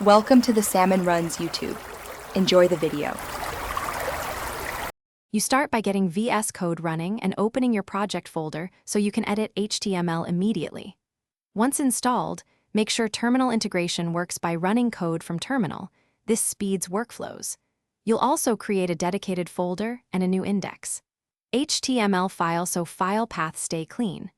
Welcome to the Salmon Runs YouTube. Enjoy the video. You start by getting VS Code running and opening your project folder so you can edit HTML immediately. Once installed, make sure terminal integration works by running code from terminal. This speeds workflows. You'll also create a dedicated folder and a new index. HTML file so file paths stay clean.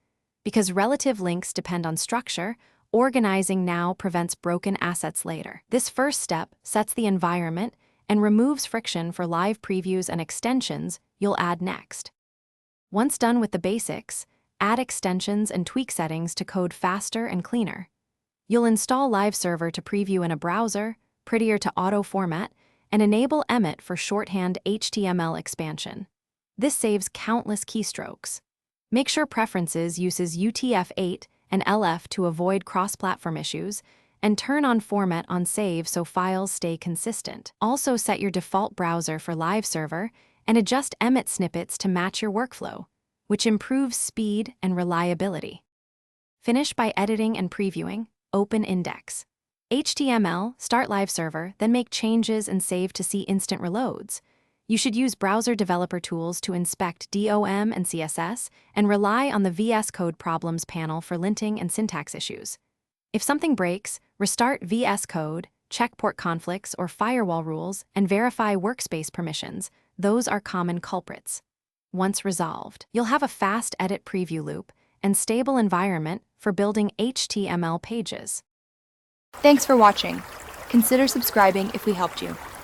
Because relative links depend on structure, organizing now prevents broken assets later. This first step sets the environment and removes friction for live previews and extensions you'll add next. Once done with the basics, add extensions and tweak settings to code faster and cleaner. You'll install Live Server to preview in a browser, Prettier to auto-format, and enable Emmet for shorthand HTML expansion. This saves countless keystrokes. Make sure Preferences uses UTF-8 and LF to avoid cross-platform issues, and turn on Format on Save so files stay consistent. Also set your default browser for Live Server and adjust Emmet snippets to match your workflow, which improves speed and reliability. Finish by editing and previewing. Open Index. HTML, start Live Server, then make changes and save to see instant reloads. You should use browser developer tools to inspect DOM and CSS, and rely on the VS Code Problems panel for linting and syntax issues. If something breaks, restart VS Code, check port conflicts or firewall rules, and verify workspace permissions. Those are common culprits. Once resolved, you'll have a fast edit preview loop and stable environment for building HTML pages. Thanks for watching. Consider subscribing if we helped you.